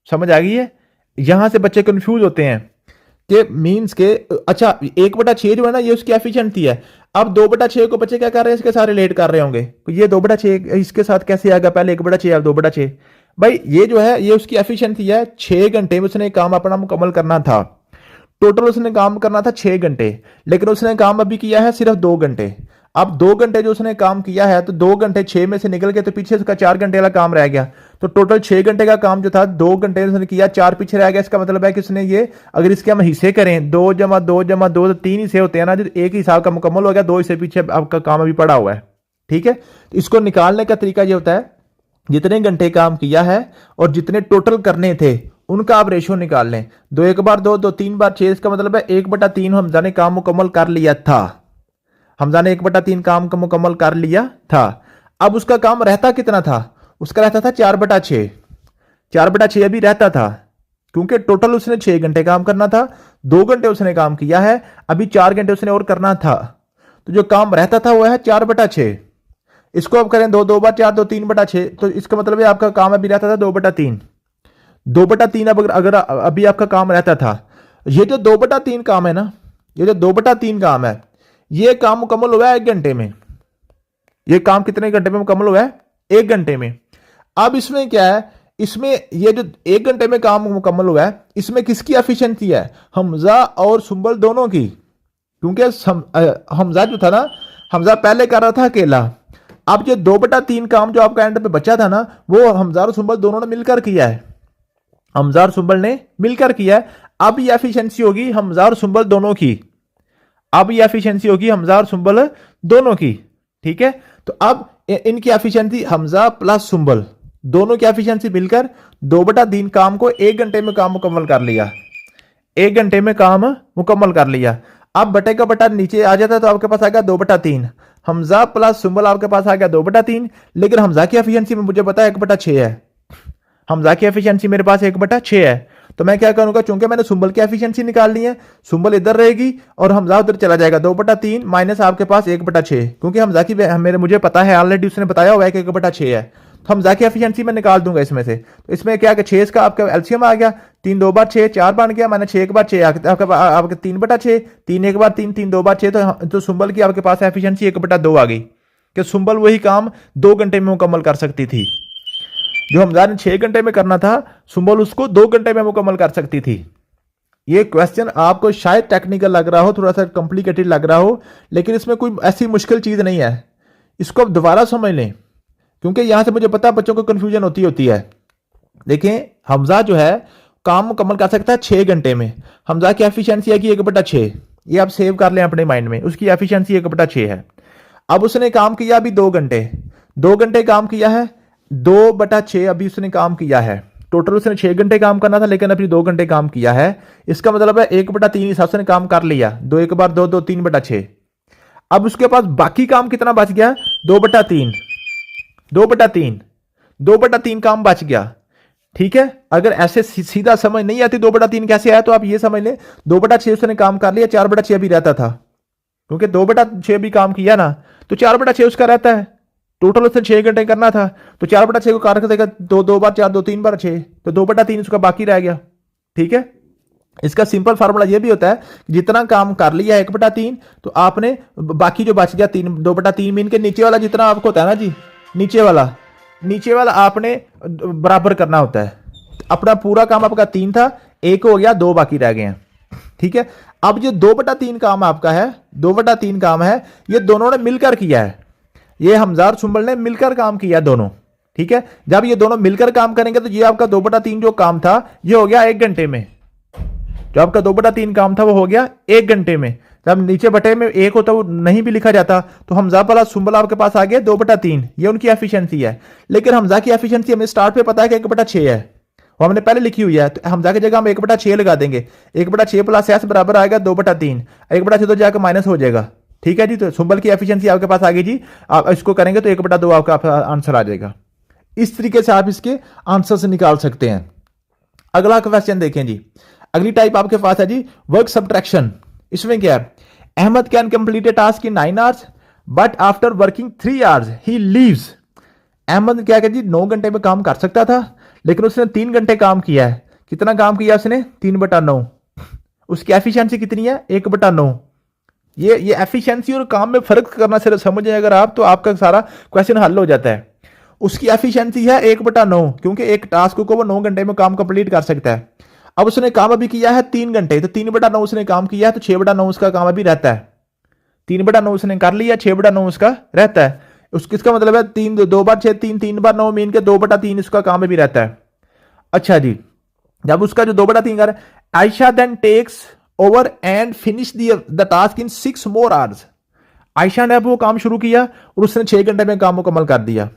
समझ आ गई है। यहां से बच्चे कंफ्यूज होते हैं कि मीन्स के अच्छा 1/6 जो है ना ये उसकी एफिशिएंसी है। अब 2/6 को बच्चे क्या कर रहे हैं, इसके साथ रिलेट कर रहे होंगे, ये 2/6 इसके साथ कैसे आएगा, पहले 1/6 अब 2/6। भाई ये जो है ये उसकी एफिशिएंसी है, 6 घंटे में उसने काम अपना मुकम्मल करना था। टोटल उसने काम करना था 6 घंटे, लेकिन उसने काम अभी किया है सिर्फ 2 घंटे। अब 2 घंटे जो उसने काम किया है तो 2 घंटे 6 में से निकल के तो पीछे उसका 4 घंटे वाला काम रह गया। तो टोटल 6 घंटे का काम जो था 2 घंटे उसने किया, 4 पीछे रह गया। इसका मतलब है कि उसने ये, अगर इसके हम हिस्से करें 2 + 2 + 2 तो 3 हिस्से होते हैं ना, जो एक हिसाब का मुकम्मल हो गया, 2 हिस्से पीछे आपका काम अभी पड़ा हुआ है। ठीक है, तो इसको निकालने का तरीका ये होता है, जितने घंटे काम किया है और जितने टोटल करने थे उनका आप रेशियो निकाल लें। 2 एक बार 2, 2 3 बार 6, इसका मतलब है 1/3 हमजा ने काम मुकम्मल कर लिया था। हमजा ने 1/3 काम का मुकम्मल कर लिया था। अब उसका काम रहता कितना था, उसका रहता था 4/6, 4/6 अभी रहता था, क्योंकि टोटल उसने 6 घंटे काम करना था, 2 घंटे उसने काम किया है, अभी 4 घंटे उसने और करना था। तो जो काम रहता था वो है 4/6। इसको अब करें 2, 2 बार 4, 2 3/6, तो इसका मतलब है आपका काम अभी रहता था 2/3। 2/3 अब अगर अभी आपका काम रहता था, ये जो 2/3 काम है ना, ये जो 2/3 काम है, ये काम मुकम्मल हुआ है 1 घंटे में। ये काम कितने घंटे में मुकम्मल हुआ है, 1 घंटे में। अब इसमें क्या है, इसमें ये जो 1 घंटे में काम मुकम्मल हुआ है, इसमें किसकी एफिशिएंसी है, हमजा और सुंबल दोनों की। क्योंकि हमजा जो था ना, हमजा पहले कर रहा था अकेला। अब जो 2/3 काम जो आपका एंड पे बचा था ना, वो हमजा और सुंबल दोनों ने मिलकर किया है, हमजा और सुंबल ने मिलकर किया है। अब ये एफिशिएंसी होगी हमजा और सुंबल दोनों की, अब ये एफिशिएंसी होगी हमजा और सुंबल दोनों की। ठीक है, तो अब इनकी एफिशिएंसी हमजा प्लस सुंबल दोनों की एफिशिएंसी मिलकर 2/3 काम को 1 घंटे में काम मुकम्मल कर लिया, 1 घंटे में काम मुकम्मल कर लिया। अब बटे का बटा नीचे आ जाता है तो आपके पास आ गया 2/3, हमजा प्लस सुंबल आपके पास आ गया 2/3, लेकिन हमजा की एफिशिएंसी में मुझे पता है 1/6 है, हमजा की एफिशिएंसी मेरे पास 1/6 है। तो मैं क्या करूंगा, चूंकि मैंने सुंबल की एफिशिएंसी निकालनी है, सुंबल इधर रहेगी और हमजा उधर चला जाएगा, 2/3 माइनस आपके पास 1/6, क्योंकि हमजा की मेरे मुझे पता है ऑलरेडी उसने बताया हुआ है कि 1/6 है। तो हमजा की एफिशिएंसी मैं निकाल दूंगा इसमें से। तो इसमें क्या कि 6 का आपका एलसीएम आ गया, 3 2 बार 6 4 बन गया, मैंने 6 1 बार 6 आपके 3/6, 3 1 बार 3 3 2 बार 6, तो सुंबल की आपके पास एफिशिएंसी 1/2 आ गई कि सुंबल वही काम 2 घंटे में मुकम्मल कर सकती थी। जो हमजा ने 6 घंटे में करना था, सुंबल उसको 2 घंटे में मुकम्मल कर सकती थी। ये क्वेश्चन आपको शायद टेक्निकल लग रहा हो, थोड़ा सा कॉम्प्लिकेटेड लग रहा हो, लेकिन इसमें कोई ऐसी मुश्किल चीज नहीं है। इसको अब दोबारा समझ लें, क्योंकि यहां से मुझे पता है बच्चों को कंफ्यूजन होती है। देखिए, हमजा जो है काम मुकम्मल कर सकता है 6 घंटे में, हमजा की एफिशिएंसी है कि 1/6, ये आप सेव कर लें अपने माइंड में, उसकी एफिशिएंसी 1/6 है। अब उसने काम किया अभी 2 घंटे, 2 घंटे काम किया है, 2/6 अभी उसने काम किया है। टोटल उसने 6 घंटे काम करना था, लेकिन अभी 2 घंटे काम किया है। इसका मतलब है 1/3 हिसाब से काम कर लिया, 2 1 बार 2 2 3/6। अब उसके पास बाकी काम कितना बच गया, 2/3, 2/3 काम बच गया। ठीक है, अगर ऐसे सीधा समझ नहीं आती 2/3 कैसे आया, तो आप ये समझ लें 2/6 उसने काम कर लिया, 4/6 भी रहता था, क्योंकि 2/6 भी काम किया ना तो 4/6 उसका रहता है। टोटल उसने 6 घंटे करना था, तो 4/6 को कार कर देगा, दो बार 4, 3/6, तो 2/3 उसका बाकी रह गया। ठीक है, इसका सिंपल फार्मूला ये भी होता है कि जितना काम कर लिया 1/3, तो आपने बाकी जो बच गया 2/3 मीन के नीचे वाला जितना आपको होता है ना जी, नीचे वाला आपने बराबर करना होता है। अपना पूरा काम आपका 3 था, 1 हो गया, 2 बाकी रह गए हैं। ठीक है, अब जो 2/3 काम आपका है, 2/3 काम है, ये दोनों ने मिलकर किया है, ये हमजा और सुंबल ने मिलकर काम किया दोनों। ठीक है, जब ये दोनों मिलकर काम करेंगे तो ये आपका 2/3 जो काम था ये हो गया 1 घंटे में। जो आपका 2/3 काम था वो हो गया 1 घंटे में। जब नीचे बटे में 1 होता वो नहीं भी लिखा जाता, तो हमजा वाला सुंबल आपके पास आ गया 2/3, ये उनकी एफिशिएंसी है। लेकिन हमजा की एफिशिएंसी हमें स्टार्ट पे पता है कि 1/6 है, वो हमने पहले लिखी हुई है, तो हमजा की जगह हम 1/6 लगा देंगे। 1/6 प्लस एस बराबर आएगा 2/3, 1/6 तो जाकर माइनस हो जाएगा। ठीक है जी, तो सुंबल की एफिशिएंसी आपके पास आ गई जी। आप इसको करेंगे तो 1/2 आपका आंसर आ जाएगा। इस तरीके से आप इसके आंसर से निकाल सकते हैं। अगला क्वेश्चन देखें जी, अगली टाइप आपके पास है जी वर्क सब्ट्रैक्शन। इसमें क्या है, Ahmed can complete a task in 9 hours but after working 3 hours ही लीव्स। अहमद क्या कहते जी 9 घंटे में काम कर सकता था, लेकिन उसने 3 घंटे काम किया है। कितना काम किया उसने, 3/9। उसकी एफिशिएंसी कितनी है, 1/9। ये एफिशिएंसी और काम में फर्क करना सिर्फ समझें अगर आप, तो आपका सारा क्वेश्चन हल हो जाता है। उसकी एफिशिएंसी है 1/9, क्योंकि एक टास्क को वो 9 घंटे में काम कंप्लीट कर सकता है। अब उसने काम अभी किया है 3 घंटे, तो 3/9 उसने काम किया है, तो 6/9 उसका काम अभी रहता है। 3/9 उसने कर लिया, 6/9 उसका रहता है। इसका मतलब है 2 बार 6 3, 3/9 मीन के 2/3 इसका काम अभी रहता है। अच्छा जी, जब उसका जो 2/3 कर, Ayesha then takes over and finish the task in 6 more hours. Ayesha ने अब वो काम शुरू किया और उसने 6 घंटे में काम मुकम्मल कर दिया।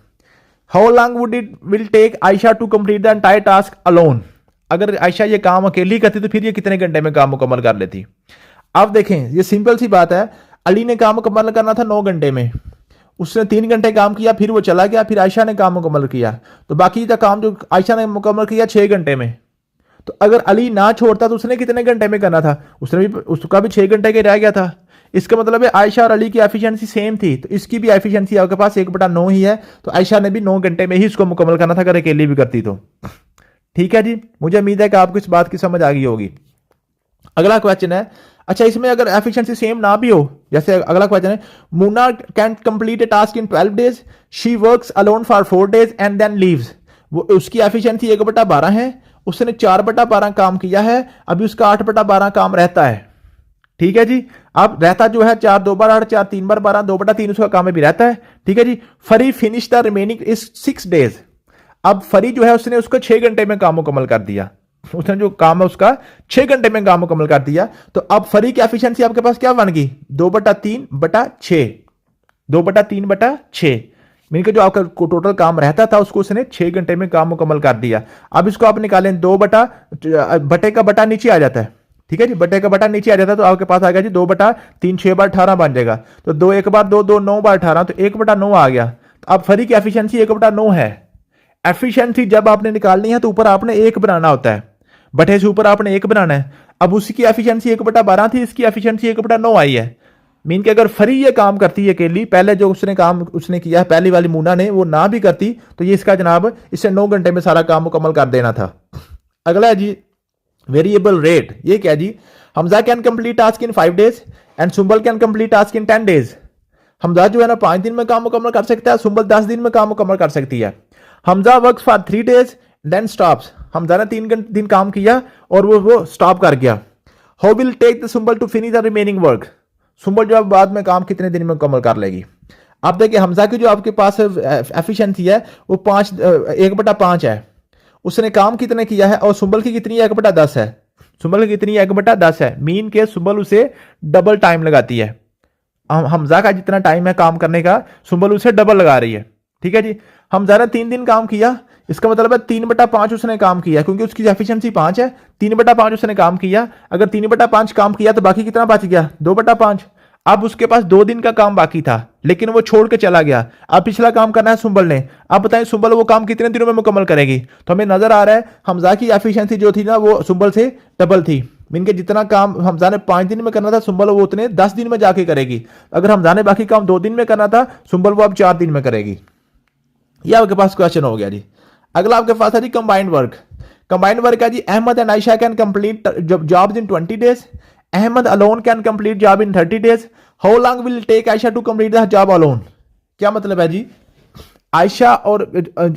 How long would it will take Ayesha to complete the entire task alone. अगर आयशा ये काम अकेली करती तो फिर ये कितने घंटे में काम मुकम्मल कर लेती। अब देखें, ये सिंपल सी बात है, अली ने काम मुकम्मल करना था 9 घंटे में, उसने 3 घंटे काम किया, फिर वो चला गया, फिर आयशा ने काम मुकम्मल किया, तो बाकी का काम जो आयशा ने मुकम्मल किया 6 घंटे में। तो अगर अली ना छोड़ता तो उसने कितने घंटे में करना था, उसका भी 6 घंटे के रह गया था। इसका मतलब है आयशा और अली की एफिशिएंसी सेम थी, तो इसकी भी एफिशिएंसी आपके पास 1/9 ही है, तो आयशा ने भी 9 घंटे में ही इसको मुकम्मल करना था अगर अकेली भी करती तो। ठीक है जी, मुझे उम्मीद है कि आपको इस बात की समझ आ गई होगी। अगला क्वेश्चन है, अच्छा इसमें अगर एफिशिएंसी सेम ना भी हो, जैसे अगला क्वेश्चन है, Munna can complete a task in 12 days, she works alone for 4 days and then leaves. वो उसकी एफिशिएंसी 1/12 है, उसने 4/12 काम किया है, अभी उसका 8/12 काम रहता है। ठीक है जी, अब रहता जो है 4 2 बार 8, 4 3 बार 12, 2/3 उसका काम भी रहता है। ठीक है जी, फरी finish the remaining is 6 days. अब फरी जो है उसने उसको 6 घंटे में काम मुकम्मल कर दिया, उसने जो काम है उसका 6 घंटे में काम मुकम्मल कर दिया। तो अब फरी की एफिशिएंसी आपके पास क्या बन गई, 2/3/6, 2/3/6 मीन के जो आपका टोटल काम रहता था उसको उसने 6 घंटे में काम मुकम्मल कर दिया। अब इसको आप निकालें, बटे का बटा नीचे आ जाता है। ठीक है जी, बटे का बटा नीचे आ जाता है, तो आपके पास आ गया जी 2/3 6 बार 18 बन जाएगा, तो 2 1 बार 2 2 9 बार 18, तो 1/9 आ गया। तो अब फरी की एफिशिएंसी 1/9 है। एफिशिएंसी जब आपने निकालनी है तो ऊपर आपने 1 बनाना होता है, बटे से ऊपर आपने 1 बनाना है। अब उसकी एफिशिएंसी 1/12 थी, इसकी एफिशिएंसी 1/9 आई है। मीन के अगर फरी ये काम करती है अकेली, पहले जो उसने काम उसने किया पहली वाली मुन्ना ने, वो ना भी करती तो ये इसका जनाब इससे 9 घंटे में सारा काम मुकम्मल कर देना था। अगला है जी वेरिएबल रेट। ये क्या जी, Hamza can complete task in 5 days and Sumbal can complete task in 10 days. Hamza जो है ना 5 दिन में काम मुकम्मल कर सकता है, सुंबल 10 दिन में काम मुकम्मल कर सकती है। Hamza works for 3 days then stops. Hamza ने 3 दिन काम किया और वो स्टॉप कर गया। How will take the Sumbal to finish the remaining work. Sumbal जो बाद में काम कितने दिन में मुकम्मल कर लेगी। आप देखिए हमजा की जो आपके पास एफिशिएंसी है वो 1/5 है, उसने काम कितने किया है, और सुंबल की कितनी है 1/10 है। सुंबल की कितनी 1/10 है, मीन के सुंबल उसे डबल टाइम लगाती है। हमजा का जितना टाइम है काम करने का, सुंबल उसे डबल लगा रही है। ठीक है जी, हमजा ने 3 दिन काम किया, इसका मतलब है 3/5 उसने काम किया, क्योंकि उसकी एफिशिएंसी 5 है, 3/5 उसने काम किया। अगर 3/5 काम किया तो बाकी कितना बच गया, 2/5। अब उसके पास 2 दिन का काम बाकी था लेकिन वो छोड़ के चला गया। अब पिछला काम करना है सुंबल ने। अब बताएं सुंबल वो काम कितने दिनों में मुकम्मल करेगी? तो हमें नजर आ रहा है हमजा की एफिशिएंसी जो थी ना वो सुंबल से डबल थी। मीन के जितना काम हमजा ने 5 दिन में करना था सुंबल वो उतने 10 दिन में जाके करेगी। अगर हमजा ने बाकी काम 2 दिन में करना था सुंबल वो अब 4 दिन में करेगी। ये आपके पास क्वेश्चन हो गया जी। अगला आपके पास है जी कंबाइंड वर्क। कंबाइंड वर्क है जी Ahmad and Ayesha can complete jobs in 20 days. Ahmad alone can complete job in 30 days. How long will take Ayesha to complete the job alone? क्या मतलब है जी? आयशा और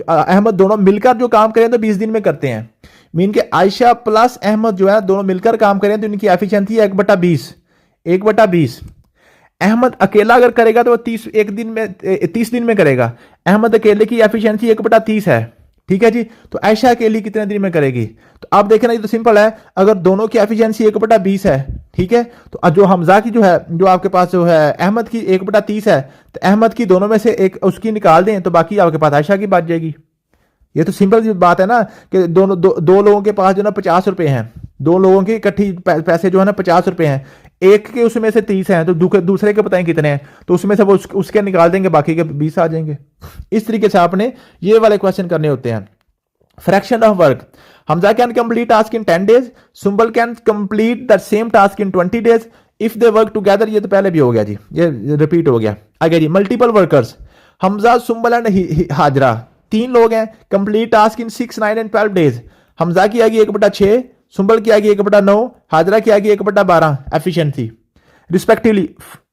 अहमद दोनों मिलकर जो काम करें तो 20 दिन में करते हैं। मीन के आयशा प्लस अहमद जो है दोनों मिलकर काम करें तो इनकी एफिशिएंसी 1/20। 1/20। अहमद अकेला अगर करेगा तो वो 30 दिन में करेगा। अहमद अकेले की एफिशिएंसी 1/30 है। ठीक है जी। तो आयशा अकेली कितने दिन में करेगी? तो आप देखें ना ये तो सिंपल है। अगर दोनों की एफिशिएंसी 1/20 है, ठीक है, तो जो हमजा की जो है जो आपके पास जो है अहमद की 1/30 है तो अहमद की दोनों में से एक उसकी निकाल दें तो बाकी आपके पास आयशा की बच जाएगी। ये तो सिंपल सी बात है ना कि दोनों दो लोगों के पास जो ना 50 रुपए हैं। 2 लोगों के इकट्ठी पैसे जो है ना 50 रुपए हैं। एक के उसमें से 30 हैं तो दूसरे के बताएं कितने हैं तो उसमें से वो उसके निकाल देंगे बाकी के 20 आ जाएंगे। इस तरीके से आपने ये वाले क्वेश्चन करने होते हैं। Fraction of work. Hamza can complete task in 10 days. Sumbal can complete the same task in 20 days if they work together. ये तो पहले भी हो गया जी, ये रिपीट हो गया। आगे जी multiple workers. Hamza Sumbal and Hajra 3 लोग हैं। Complete task in 6, 9 and 12 days. Hamza की आएगी 1/6, सुंबल की आएगी 1/9, हाजरा की आएगी 1/12 efficiency respectively.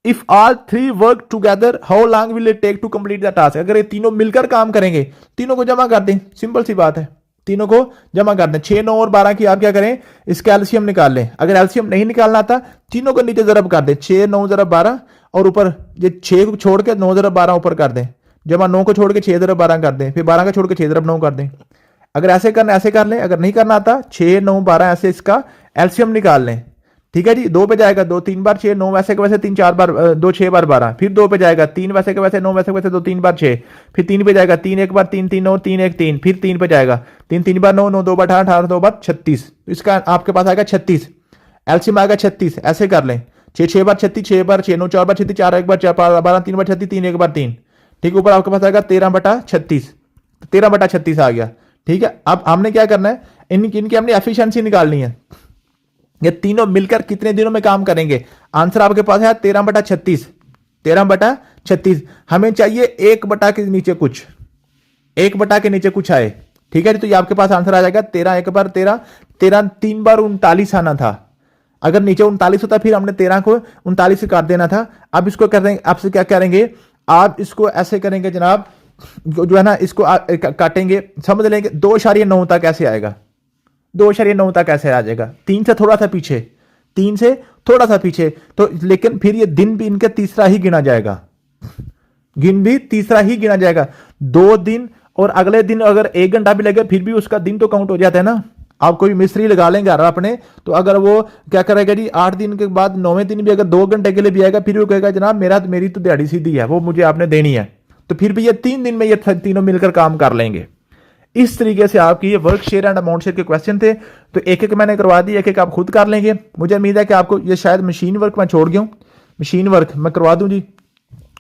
If all 3 work together how long will it take to complete the task? अगर ये तीनों मिलकर काम करेंगे तीनों को जमा कर दें, सिंपल सी बात है, तीनों को जमा कर दें। 6, 9 और 12 की आप क्या करें इसका एलसीएम निकाल लें। अगर एलसीएम नहीं निकालना आता तीनों को नीचे जरब कर दें। 6, 9 ज़रब 12 और ऊपर ये 6 को छोड़ के 9 ज़रब 12 ऊपर कर दें, जमा 9 को छोड़ के 6 ज़रब 12 कर दें, फिर 12 को छोड़ के 6 ज़रब 9 कर दें। अगर ऐसे करना ऐसे कर लें, अगर नहीं करना आता 6, 9, 12 ऐसे इसका एलसीएम निकाल लें। ठीक है जी। 2 पे जाएगा 2, 3 बार 6, 9 वैसे के वैसे 3, 4 बार 2, 6 बार 12, फिर 2 पे जाएगा 3 वैसे के वैसे 9 वैसे के वैसे 2, 3 बार 6, फिर 3 पे जाएगा 3 एक बार 3, 3 और 3 1 3, फिर 3 पे जाएगा 3, 3 बार 9, 9 2 बार 18, 18 2 बार 36। इसका आपके पास आएगा 36, एलसीएम आएगा 36। ऐसे कर लें 6, 6 बार 36, 6 बार 6, 9 4 बार 36, 4 एक बार 4 12 3 बार 36, 3 एक बार 3। ठीक, ऊपर आपके पास आएगा 13/36, 13/36 आ गया। ठीक है। अब हमने क्या करना है इनकी हमने एफिशिएंसी निकालनी है। ये तीनों मिलकर कितने दिनों में काम करेंगे? आंसर आपके पास है 13/36, 13/36। हमें चाहिए 1 के नीचे कुछ, 1 के नीचे कुछ आए। ठीक है। तो ये आपके पास आंसर आ जाएगा 13 1 बार 13, 13 3 बार 39 आना था। अगर नीचे 39 होता फिर हमने 13 को 39 से काट देना था। अब इसको कर देंगे, आपसे क्या करेंगे आप इसको ऐसे करेंगे जनाब, जो है ना इसको काटेंगे, समझ लेंगे 2.9 तक कैसे आएगा, 2.9 तक कैसे आ जाएगा? 3 से थोड़ा सा पीछे, 3 से थोड़ा सा पीछे। तो लेकिन फिर ये दिन भी इनका तीसरा ही गिना जाएगा, दिन भी तीसरा ही गिना जाएगा। 2 दिन और अगले दिन अगर 1 घंटा भी लगे फिर भी उसका दिन तो काउंट हो जाता है ना। आप कोई मिस्त्री लगा लेंगे अपने, तो अगर वो क्या करेगा जी 8 दिन के बाद 9वें दिन भी अगर 2 घंटे के लिए भी आएगा फिर वो कहेगा जनाब मेरी तो दिहाड़ी सीधी है, वो मुझे आपने देनी है। तो फिर भी ये 3 दिन में ये तीनों मिलकर काम कर लेंगे। इस तरीके से आपकी ये work share and amount share के क्वेश्चन थे। तो एक एक मैंने करवा दी, एक एक आप खुद कर लेंगे। मुझे उम्मीद है कि आपको ये शायद मशीन वर्क मैं छोड़ गया हूँ, मशीन वर्क मैं करवा दूं जी।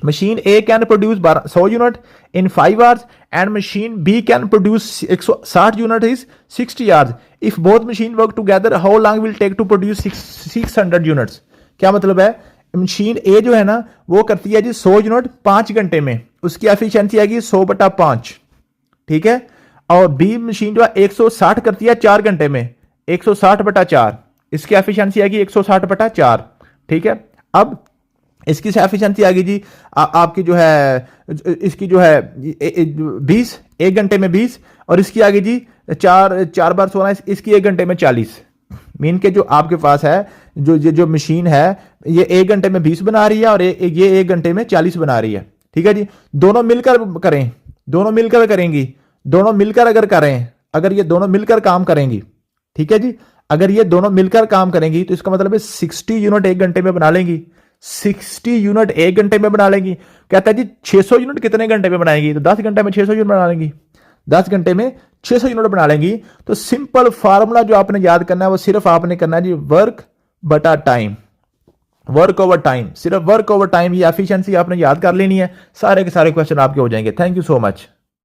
Machine A can produce 100 unit in 5 hours and machine B can produce 160 unit is 60 hours. If both machine work together how long will take to produce 600 units? क्या मतलब है? मशीन ए जो है ना वो करती है जी 100 यूनिट 5 घंटे में, उसकी एफिशिएंसी आएगी 100/5। ठीक है। और बी मशीन जो है 160 करती है 4 घंटे में, 160/4, इसकी एफिशिएंसी आएगी 160/4। ठीक है। अब इसकी एफिशिएंसी आ गई जी आपकी जो है इसकी जो है 20, 1 घंटे में 20, और इसकी आ गई जी 4 बार 16, इसकी 1 घंटे में 40। मीन के जो आपके पास है जो मशीन है ये 1 घंटे में 20 बना रही है और ये 1 घंटे में 40 बना रही है। ठीक है जी। दोनों मिलकर करें, दोनों मिलकर करेंगी, दोनों मिलकर अगर करें, अगर ये दोनों मिलकर काम करेंगी, ठीक है जी, अगर ये दोनों मिलकर काम करेंगी तो इसका मतलब है 60 यूनिट 1 घंटे में बना लेंगी, 60 यूनिट 1 घंटे में बना लेंगी। कहता है जी 600 यूनिट कितने घंटे में बनाएंगी? तो 10 घंटे में 600 यूनिट बना लेंगी, 10 घंटे में 600 यूनिट बना लेंगी। तो सिंपल फार्मूला जो आपने याद करना है वो सिर्फ आपने करना है जी वर्क बटा टाइम। वर्क ओवर टाइम, सिर्फ वर्क ओवर टाइम, ये एफिशिएंसी आपने याद कर लेनी है, सारे के सारे क्वेश्चन आपके हो जाएंगे। Thank you so much.